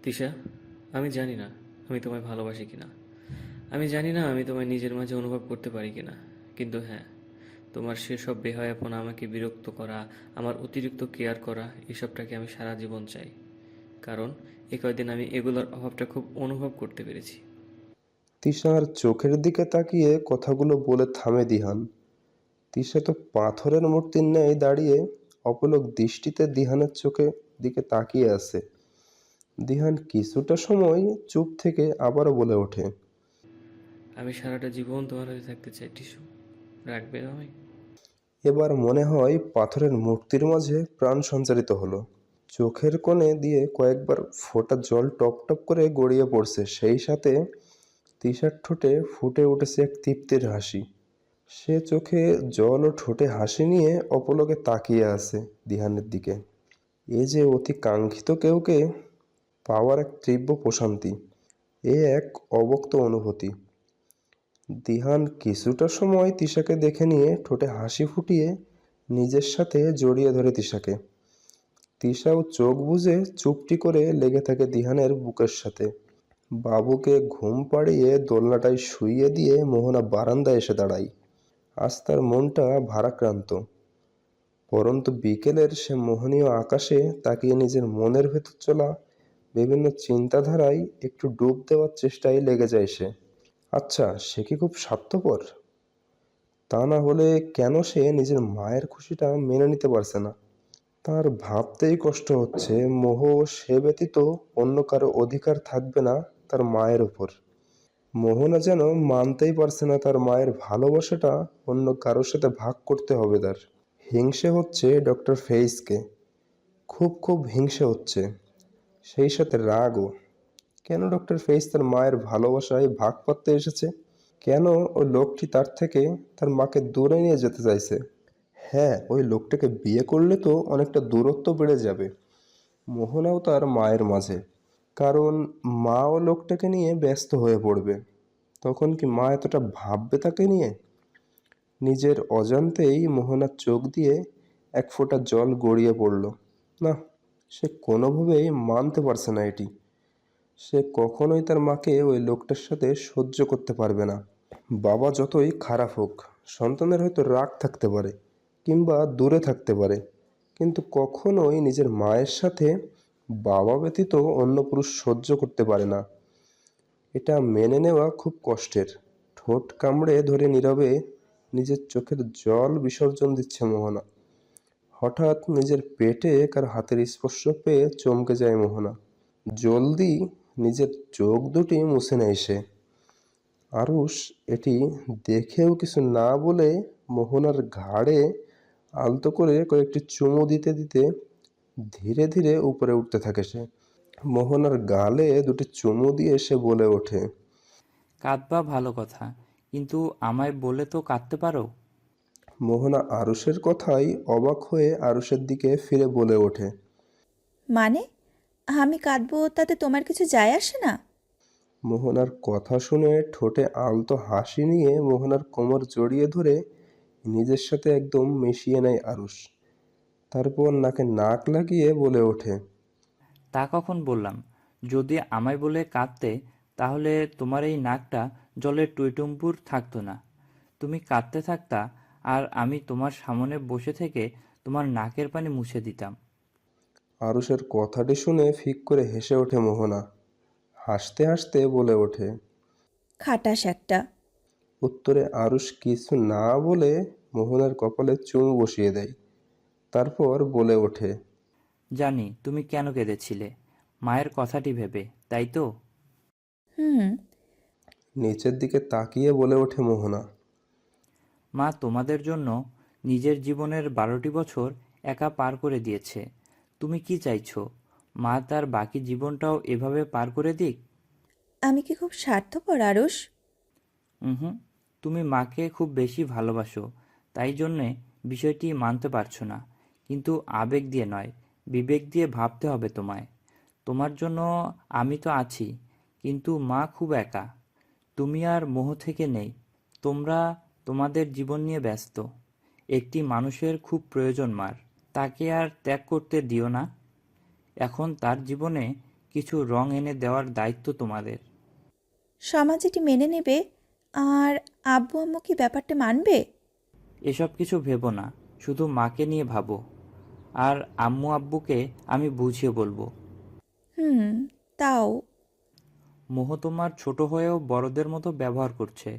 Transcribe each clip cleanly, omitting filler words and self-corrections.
তিশা, আমি জানি না আমি তোমায় ভালোবাসি কিনা। আমি জানি না আমি তোমায় নিজের মাঝে অনুভব করতে পারি কিনা। কিন্তু হ্যাঁ, তোমার সেসব বেহায়াপনা, আমাকে বিরক্ত করা, আমার অতিরিক্ত কেয়ার করা, এসবটাকে আমি সারা জীবন চাই। কারণ এ কয়দিন আমি এগুলোর অভাবটা খুব অনুভব করতে পেরেছি। তিশার চোখের দিকে তাকিয়ে কথাগুলো বলে থামে দিহান। তিশা তো পাথরের মূর্তির ন্যায় দাঁড়িয়ে অপলক দৃষ্টিতে দিহানের চোখে দিকে তাকিয়ে আছে। দিহান কিছুটা সময় চুপ থেকে আবারও বলে ওঠে, আমি সারাটা জীবন তোমার হয়ে থাকতে চাই টিসু। রাখবে আমায়? এবার মনে হয় পাথরের মূর্তির মাঝে প্রাণ সঞ্চারিত হলো। চোখের কোণে দিয়ে কয়েকবার ফোঁটা জল টপ টপ করে গড়িয়ে পড়ছে, সেই সাথে তিশার ঠোঁটে ফুটে উঠেছে এক তৃপ্তির হাসি। সে চোখে জল ও ঠোঁটে হাসি নিয়ে অপলকে তাকিয়ে আছে দিহানের দিকে। এ যে অতি কাঙ্ক্ষিত কেউকে পাওয়ার এক তীব্র প্রশান্তি, এ এক অব্যক্ত অনুভূতি। দিহান কিছুটা সময় তিশাকে দেখে নিয়ে ঠোঁটে হাসি ফুটিয়ে নিজের সাথে জড়িয়ে ধরে তিশাকে। তিশাও চোখ বুজে চুপটি করে লেগে থাকে দিহানের বুকের সাথে। বাবুকে ঘুম পাড়িয়ে দোলনাটায় শুইয়ে দিয়ে মোহনা বারান্দায় এসে দাঁড়ায়। আজ তার মনটা ভারাক্রান্ত। পরন্তু বিকেলের সে মোহনীয় আকাশে তাকিয়ে নিজের মনের ভেতর চলা বিভিন্ন চিন্তাধারায় একটু ডুব দেওয়ার চেষ্টায় লেগে যায় সে। আচ্ছা, সে কি খুব স্বার্থপর? তা না হলে কেন সে নিজের মায়ের খুশিটা মেনে নিতে পারছে না? তার ভাবতেই কষ্ট হচ্ছে, মোহ সে ব্যতীত অন্য কারো অধিকার থাকবে না তার মায়ের ওপর। মোহনা যেন মানতেই পারছে না তার মায়ের ভালোবাসাটা অন্য কারোর সাথে ভাগ করতে হবে তার। হিংসে হচ্ছে ডক্টর ফেইসকে, খুব খুব হিংসে হচ্ছে, সেই সাথে রাগও। কেন ডক্টর ফেইস তার মায়ের ভালোবাসায় ভাগ করতে এসেছে? কেন ওই লোকটি তার থেকে তার মাকে দূরে নিয়ে যেতে চাইছে? হ্যাঁ, ওই লোকটাকে বিয়ে করলে তো অনেকটা দূরত্ব বেড়ে যাবে মোহনাও তার মায়ের মাঝে। কারণ মাও লোকটাকে নিয়ে ব্যস্ত হয়ে পড়বে। তখন কি মা এতটা ভাববে তাকে নিয়ে? নিজের অজান্তেই মোহনার চোখ দিয়ে এক ফোঁটা জল গড়িয়ে পড়ল। না, সে কোনোভাবেই মানতে পারছে না এটি। সে কখনোই তার মাকে ওই লোকটার সাথে সহ্য করতে পারবে না। বাবা যতই খারাপ হোক, সন্তানের হয়তো রাগ থাকতে পারে কিংবা দূরে থাকতে পারে, কিন্তু কখনোই নিজের মায়ের সাথে বাবা ব্যতীত অন্য পুরুষ সহ্য করতে পারে না। এটা মেনে নেওয়া খুব কষ্টের। ঠোঁট কামড়ে ধরে নীরবে নিজের চোখের জল বিসর্জন দিচ্ছে মোহনা। হঠাৎ নিজের পেটে কার হাতের স্পর্শ পেয়ে চমকে যায় মোহনা। জলদি নিজের চোখ দুটি মুছে নেয় সে। আরুষ এটি দেখেও কিছু না বলে মোহনার ঘাড়ে আলতো করে কয়েকটি চুমু দিতে দিতে ধীরে ধীরে উপরে উঠতে থাকে সে। মোহনার গালে দুটি চুমু দিয়ে সে বলে ওঠে, কাঁদবা ভালো কথা, কিন্তু আমায় বলে তো কাঁদতে পারো। মোহনা আরুষের কথায় অবাক হয়ে আরুষের দিকে ফিরে বলে ওঠে, মানে? আমি কাঁদবো তাতে তোমার কিছু যায় আসে না? মোহনার কথা শুনে ঠোঁটে আলতো হাসি নিয়ে মোহনার কোমর জড়িয়ে ধরে নিজের সাথে একদম মিশিয়ে নেয় আরুষ। তারপর নাকে নাক লাগিয়ে বলে ওঠে, তা কখন বললাম? যদি আমায় বলে কাঁদতে, তাহলে তোমার এই নাকটা জলের টইটুম্বুর থাকতো না। তুমি কাঁদতে থাকতা, আর আমি তোমার সামনে বসে থেকে তোমার নাকের পানি মুছে দিতাম। আরুষের কথাটি শুনে ফিক করে হেসে ওঠে মোহনা। হাসতে হাসতে বলে ওঠে। খাটাস একটা। উত্তরে আরুষ কিছু না বলে মোহনার কপালে চুমু বসিয়ে দেয়। তারপর বলে ওঠে, জানি তুমি কেন কেঁদেছিলে, মায়ের কথাটি ভেবে, তাই তো? হুম। নিচের দিকে তাকিয়ে বলে ওঠে মোহনা। মা তোমাদের জন্য নিজের জীবনের 12টি বছর একা পার করে দিয়েছে। তুমি কি চাইছো, মা তার বাকি জীবনটাও এভাবে পার করে দিক? আমি কি খুব স্বার্থপর আরুষ? হুম, তুমি মাকে খুব বেশি ভালোবাসো, তাই জন্যে বিষয়টি মানতে পারছো না। কিন্তু আবেগ দিয়ে নয়, বিবেক দিয়ে ভাবতে হবে তোমায়। তোমার জন্য আমি তো আছি, কিন্তু মা খুব একা। তুমি আর মোহ থেকে নেই। তোমরা তোমাদের জীবন নিয়ে ব্যস্ত। একটি মানুষের খুব প্রয়োজন মার, তাকে আর ত্যাগ করতে দিও না। এখন তার জীবনে কিছু রং এনে দেওয়ার দায়িত্ব তোমাদের। সমাজ এটি মেনে নেবে? আর আব্বু আম্মু কি ব্যাপারটা মানবে? এসব কিছু ভেবো না, শুধু মাকে নিয়ে ভাবো। আর আম্মু আব্বুকে আমি বুঝিয়ে বলবো। হুম, তাও। মোহ তোমার ছোট হয়েও বড়দের মতো ব্যবহার করছে,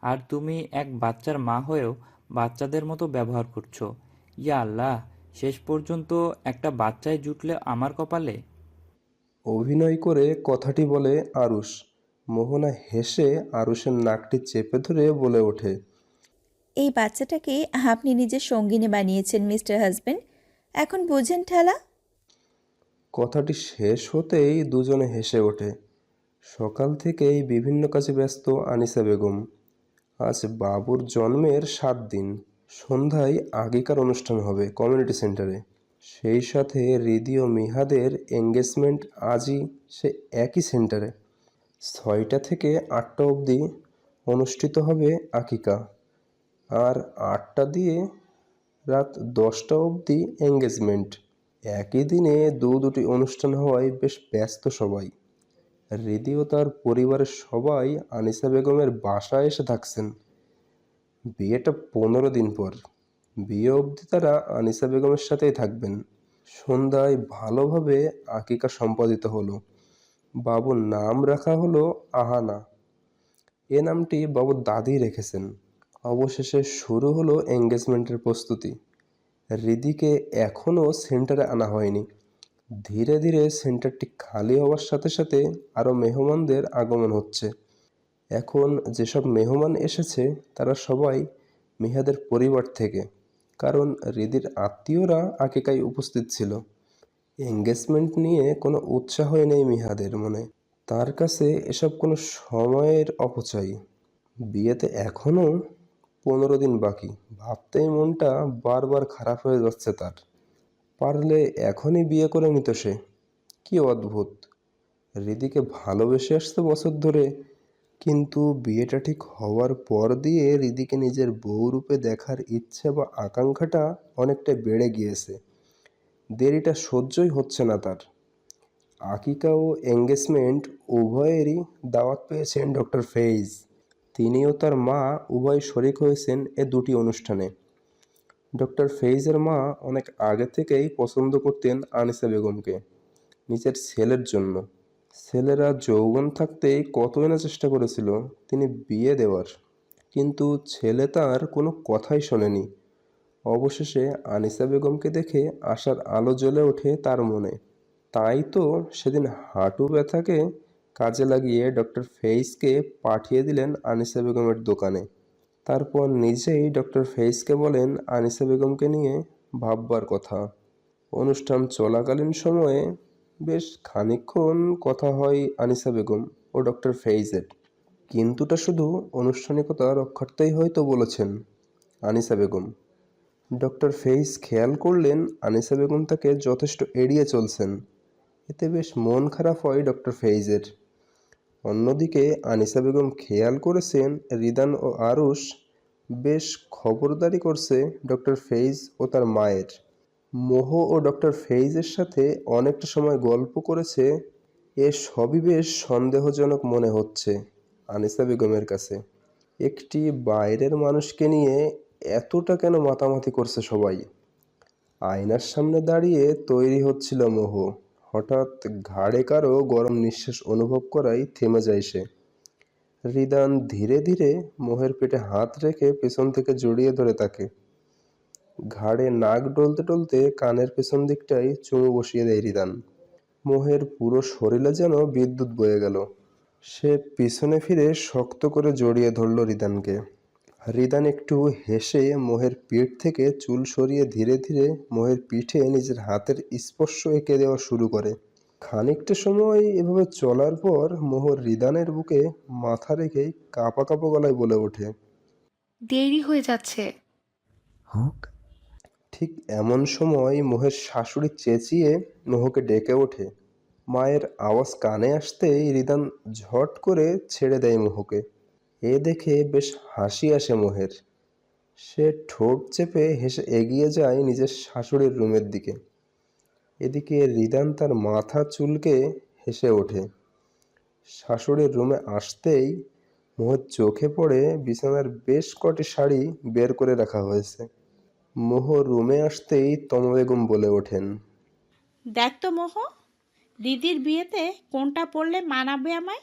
আর তুমি এক বাচ্চার মা হয়েও বাচ্চাদের মতো ব্যবহার করছো। ইয়া আল্লাহ, শেষ পর্যন্ত একটা বাচ্চায় জুটলে আমার কপালে। অভিনয় করে কথাটি বলে আরুষ। মোহনা হেসে আরুষের নাকটি চেপে ধরে বলে ওঠে, এই বাচ্চাটাকে আপনি নিজের সঙ্গিনী বানিয়েছেন মিস্টার হাজবেন্ড। এখন বোঝেন ঠেলা? কথাটি শেষ হতেই দুজনে হেসে ওঠে। সকাল থেকেই বিভিন্ন কাজে ব্যস্ত আনিসা বেগম। আজ বাবুর জন্মের 7 দিন। সন্ধ্যায় আগেকার অনুষ্ঠান হবে কমিউনিটি সেন্টারে। সেই সাথে রিদি ও মিহাদের এঙ্গেজমেন্ট আজই সে একই সেন্টারে। 6টা থেকে 8টা অবধি অনুষ্ঠিত হবে আকিকা। আর 8টা দিয়ে রাত 10টা অবধি এঙ্গেজমেন্ট। একই দিনে দুটি অনুষ্ঠান হওয়ায় বেশ ব্যস্ত সবাই। রিদি ও তার পরিবারের সবাই আনিসা বেগমের বাসায় এসে থাকছেন। বিয়েটা 15 দিন পর। বিয়ে অবধি তারা আনিসা বেগমের সাথেই থাকবেন। সন্ধ্যায় ভালোভাবে আকিকা সম্পাদিত হলো। বাবুর নাম রাখা হলো আহানা। এ নামটি বাবুর দাদি রেখেছেন। অবশেষে শুরু হলো এঙ্গেজমেন্টের প্রস্তুতি। রিদিকে এখনও সেন্টারে আনা হয়নি। ধীরে ধীরে সেন্টারটি খালি হওয়ার সাথে সাথে আরও মেহমানদের আগমন হচ্ছে। এখন যেসব মেহমান এসেছে তারা সবাই মিহাদের পরিবার থেকে, কারণ রিদির আত্মীয়রা আকিকায় উপস্থিত ছিল। এঙ্গেজমেন্ট নিয়ে কোনো উৎসাহই নেই মিহাদের মনে। তার কাছে এসব কোনো সময়ের অপচয়। বিয়েতে এখনও 15 দিন বাকি। ভাবতেই মনটা বারবার খারাপ হয়ে যাচ্ছে তার। পারলে এখনই বিয়ে করে নিত সে। কি অদ্ভুত! রিদিকে ভালোবেসে আসছে বছর ধরে, কিন্তু বিয়েটা ঠিক হওয়ার পর দিয়ে রিদিকে নিজের বউ রূপে দেখার ইচ্ছে বা আকাঙ্ক্ষাটা অনেকটা বেড়ে গিয়েছে। দেরিটা সহ্যই হচ্ছে না তার। আকিকা ও এঙ্গেজমেন্ট উভয়েরই দাওয়াত পেয়েছেন ডক্টর ফেইজ। তিনি ও তার মা উভয় শরিক হয়েছেন এ দুটি অনুষ্ঠানে। ডক্টর ফেইজের মা অনেক আগে থেকেই পছন্দ করতেন আনিসা বেগমকে নিজের ছেলের জন্য। ছেলেরা যৌবন থাকতেই কতই না চেষ্টা করেছিল তিনি বিয়ে দেওয়ার, কিন্তু ছেলে তার কোনো কথাই শোনেনি। অবশেষে আনিসা বেগমকে দেখে আশার আলো জ্বলে ওঠে তার মনে। তাই তো সেদিন হাঁটু ব্যথাকে কাজে লাগিয়ে ডক্টর ফেইজকে পাঠিয়ে দিলেন আনিসা বেগমের দোকানে। তারপর নিজেই ডক্টর ফেইজকে বলেন আনিসা বেগমকে নিয়ে ভাববার কথা। অনুষ্ঠান চলাকালীন সময়ে বেশ খানিকক্ষণ কথা হয় আনিসা বেগম ও ডক্টর ফেইজের। কিন্তুটা শুধু আনুষ্ঠানিকতা রক্ষার্থেই হয়তো বলেছেন আনিসা বেগম। ডক্টর ফেইজ খেয়াল করলেন আনিসা বেগম তাকে যথেষ্ট এড়িয়ে চলছেন। এতে বেশ মন খারাপ হয় ডক্টর ফেইজের। অন্যদিকে আনিসা বেগম খেয়াল করেছেন রিদান ও আরুষ বেশ খবরদারি করছে ডক্টর ফেইজ ও তার মায়ের। মোহ ও ডক্টর ফেইজের সাথে অনেকটা সময় গল্প করেছে। এ সবই বেশ সন্দেহজনক মনে হচ্ছে আনিসা বেগমের কাছে। একটি বাইরের মানুষকে নিয়ে এতটা কেন মাতামাতি করছে সবাই? আয়নার সামনে দাঁড়িয়ে তৈরি হচ্ছিল মোহ। হঠাৎ ঘাড়ে কারো গরম নিঃশ্বাস অনুভব করাই থেমে যায় সে। রিদান ধীরে ধীরে মোহের পেটে হাত রেখে পেছন থেকে জড়িয়ে ধরে তাকে। ঘাড়ে নাক ডলতে ডলতে কানের পেছন দিকটায় চুমু বসিয়ে দেয় রিদান। মোহের পুরো শরীরে যেন বিদ্যুৎ বয়ে গেল। সে পিছনে ফিরে শক্ত করে জড়িয়ে ধরল রিদানকে। রিদান একটু হেসে মোহের পিঠ থেকে চুল সরিয়ে ধীরে ধীরে মোহের পিঠে নিজের হাতের স্পর্শ এঁকে দেওয়া শুরু করে। খানিকটা সময় এভাবে চলার পর মোহ রিদানের বুকে মাথা রেখেই কাঁপা কাঁপা গলায় বলে ওঠে, দেরি হয়ে যাচ্ছে। হোক। ঠিক এমন সময় মোহের শাশুড়ি চেঁচিয়ে মোহকে ডেকে ওঠে। মায়ের আওয়াজ কানে আসতেই রিদান ঝট করে ছেড়ে দেয় মোহকে। এ দেখে বেশ হাসি আসে মোহের। সে ঠোঁট চেপে হেসে এগিয়ে যায় নিজের শাশুড়ির রুমের দিকে। এদিকে রিদান তার মাথা চুলকে হেসে ওঠে। শাশুড়ির রুমে আসতেই মোহর চোখে পড়ে বিছানার বেশ কটি শাড়ি বের করে রাখা হয়েছে। মোহর রুমে আসতেই তমা বেগম বলে ওঠেন, দেখ তো মোহ, দিদির বিয়েতে কোনটা পরলে মানাবে আমায়?